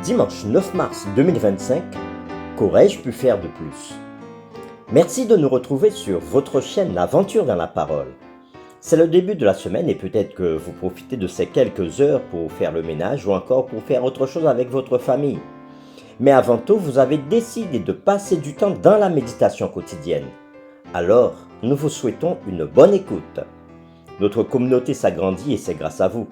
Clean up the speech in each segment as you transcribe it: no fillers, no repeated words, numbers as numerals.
Dimanche 9 mars 2025, qu'aurais-je pu faire de plus? Merci de nous retrouver sur votre chaîne L'Aventure dans la Parole. C'est le début de la semaine et peut-être que vous profitez de ces quelques heures pour faire le ménage ou encore pour faire autre chose avec votre famille. Mais avant tout, vous avez décidé de passer du temps dans la méditation quotidienne. Alors, nous vous souhaitons une bonne écoute. Notre communauté s'agrandit et c'est grâce à vous.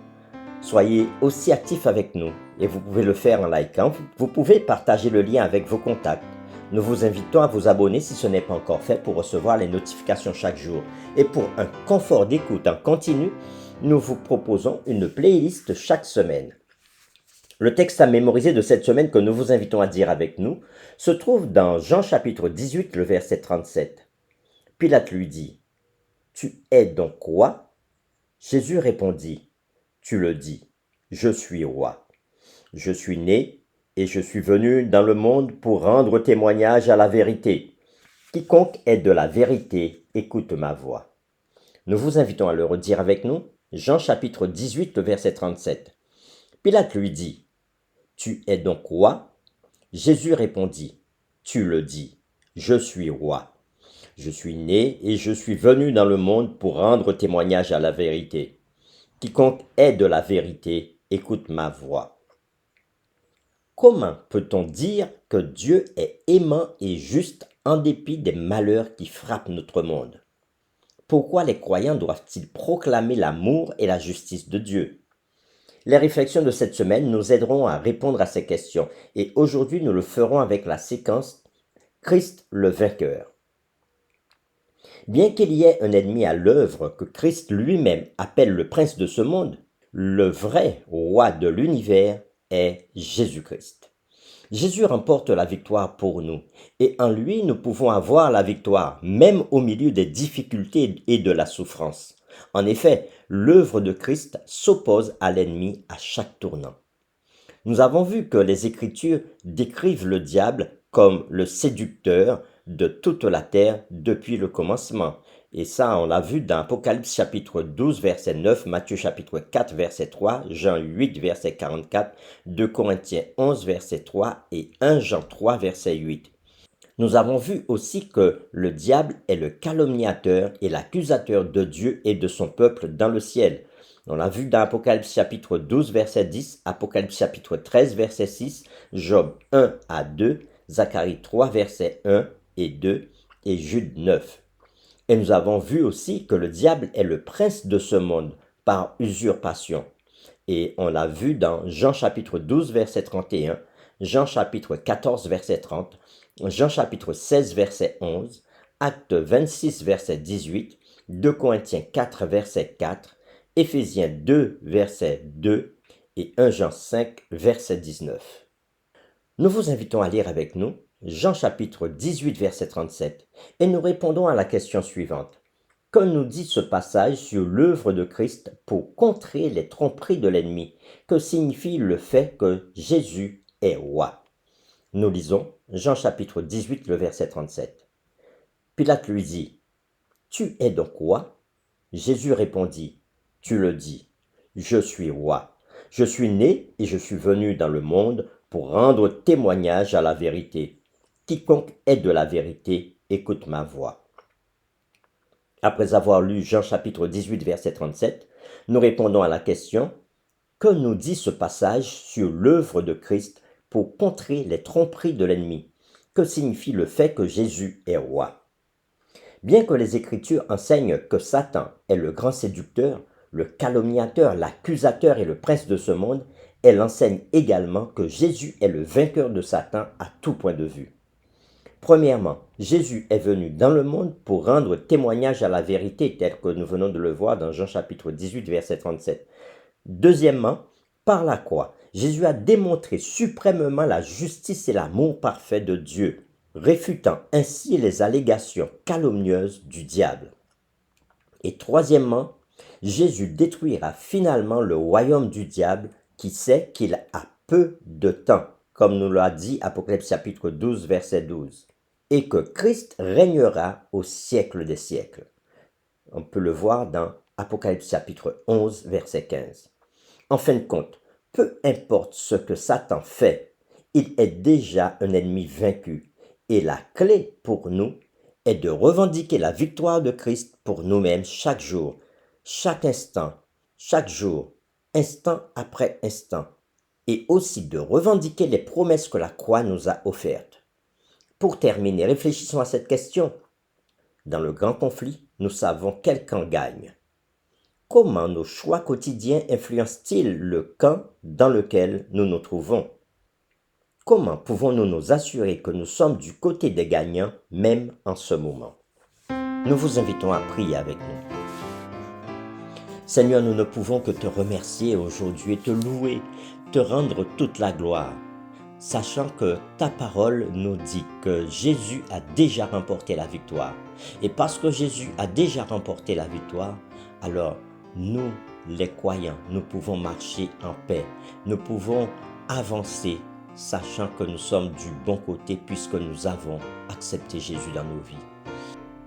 Soyez aussi actifs avec nous et vous pouvez le faire en likant. Vous pouvez partager le lien avec vos contacts. Nous vous invitons à vous abonner si ce n'est pas encore fait pour recevoir les notifications chaque jour. Et pour un confort d'écoute en continu, nous vous proposons une playlist chaque semaine. Le texte à mémoriser de cette semaine que nous vous invitons à dire avec nous se trouve dans Jean chapitre 18, le verset 37. Pilate lui dit, « Tu es donc roi ?» Jésus répondit, « Tu le dis, je suis roi. Je suis né et je suis venu dans le monde pour rendre témoignage à la vérité. Quiconque est de la vérité, écoute ma voix. » Nous vous invitons à le redire avec nous, Jean chapitre 18, le verset 37. Pilate lui dit, « Tu es donc roi ?» Jésus répondit, « Tu le dis, je suis roi. Je suis né et je suis venu dans le monde pour rendre témoignage à la vérité. Quiconque est de la vérité, écoute ma voix. » Comment peut-on dire que Dieu est aimant et juste en dépit des malheurs qui frappent notre monde? Pourquoi les croyants doivent-ils proclamer l'amour et la justice de Dieu? Les réflexions de cette semaine nous aideront à répondre à ces questions et aujourd'hui nous le ferons avec la séquence Christ le vainqueur. Bien qu'il y ait un ennemi à l'œuvre que Christ lui-même appelle le prince de ce monde, le vrai roi de l'univers est Jésus-Christ. Jésus remporte la victoire pour nous et en lui nous pouvons avoir la victoire même au milieu des difficultés et de la souffrance. En effet, l'œuvre de Christ s'oppose à l'ennemi à chaque tournant. Nous avons vu que les Écritures décrivent le diable comme le séducteur de toute la terre depuis le commencement. Et ça, on l'a vu dans Apocalypse chapitre 12, verset 9, Matthieu chapitre 4, verset 3, Jean 8, verset 44, 2 Corinthiens 11, verset 3 et 1 Jean 3, verset 8. Nous avons vu aussi que le diable est le calomniateur et l'accusateur de Dieu et de son peuple dans le ciel. On l'a vu dans Apocalypse chapitre 12, verset 10, Apocalypse chapitre 13, verset 6, Job 1 à 2, Zacharie 3, verset 1 et 2 et Jude 9. Et nous avons vu aussi que le diable est le prince de ce monde par usurpation. Et on l'a vu dans Jean chapitre 12, verset 31, Jean chapitre 14, verset 30, Jean chapitre 16, verset 11, Acte 26, verset 18, 2 Corinthiens 4, verset 4, Éphésiens 2, verset 2 et 1 Jean 5, verset 19. Nous vous invitons à lire avec nous Jean chapitre 18, verset 37 et nous répondons à la question suivante. Que nous dit ce passage sur l'œuvre de Christ pour contrer les tromperies de l'ennemi? Que signifie le fait que Jésus est roi? Nous lisons Jean chapitre 18, le verset 37. Pilate lui dit, « Tu es donc roi ?» Jésus répondit, « Tu le dis, je suis roi. Je suis né et je suis venu dans le monde pour rendre témoignage à la vérité. Quiconque est de la vérité, écoute ma voix. » Après avoir lu Jean chapitre 18, verset 37, nous répondons à la question, que nous dit ce passage sur l'œuvre de Christ pour contrer les tromperies de l'ennemi? Que signifie le fait que Jésus est roi? Bien que les Écritures enseignent que Satan est le grand séducteur, le calomniateur, l'accusateur et le prince de ce monde, elle enseigne également que Jésus est le vainqueur de Satan à tout point de vue. Premièrement, Jésus est venu dans le monde pour rendre témoignage à la vérité, tel que nous venons de le voir dans Jean chapitre 18, verset 37. Deuxièmement, par la croix, Jésus a démontré suprêmement la justice et l'amour parfait de Dieu, réfutant ainsi les allégations calomnieuses du diable. Et troisièmement, Jésus détruira finalement le royaume du diable qui sait qu'il a peu de temps, comme nous l'a dit Apocalypse chapitre 12, verset 12, et que Christ régnera au siècle des siècles. On peut le voir dans Apocalypse chapitre 11, verset 15. En fin de compte, peu importe ce que Satan fait il est déjà un ennemi vaincu. Et la clé pour nous est de revendiquer la victoire de Christ pour nous-mêmes chaque jour, chaque instant, chaque jour, instant après instant, et aussi de revendiquer les promesses que la croix nous a offertes. Pour terminer, réfléchissons à cette question. Dans le grand conflit, nous savons quel camp gagne. Comment nos choix quotidiens influencent-ils le camp dans lequel nous nous trouvons? Comment pouvons-nous nous assurer que nous sommes du côté des gagnants, même en ce moment? Nous vous invitons à prier avec nous. Seigneur, nous ne pouvons que te remercier aujourd'hui et te louer, te rendre toute la gloire, sachant que ta parole nous dit que Jésus a déjà remporté la victoire. Et parce que Jésus a déjà remporté la victoire, alors nous, les croyants, nous pouvons marcher en paix, nous pouvons avancer, sachant que nous sommes du bon côté puisque nous avons accepté Jésus dans nos vies.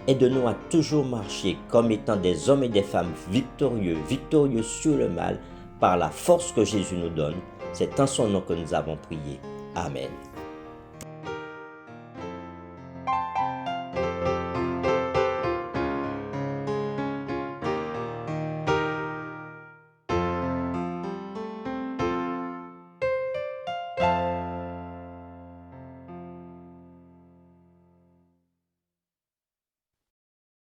Aide-nous à toujours marcher comme étant des hommes et des femmes victorieux, victorieux sur le mal, par la force que Jésus nous donne. C'est en son nom que nous avons prié. Amen.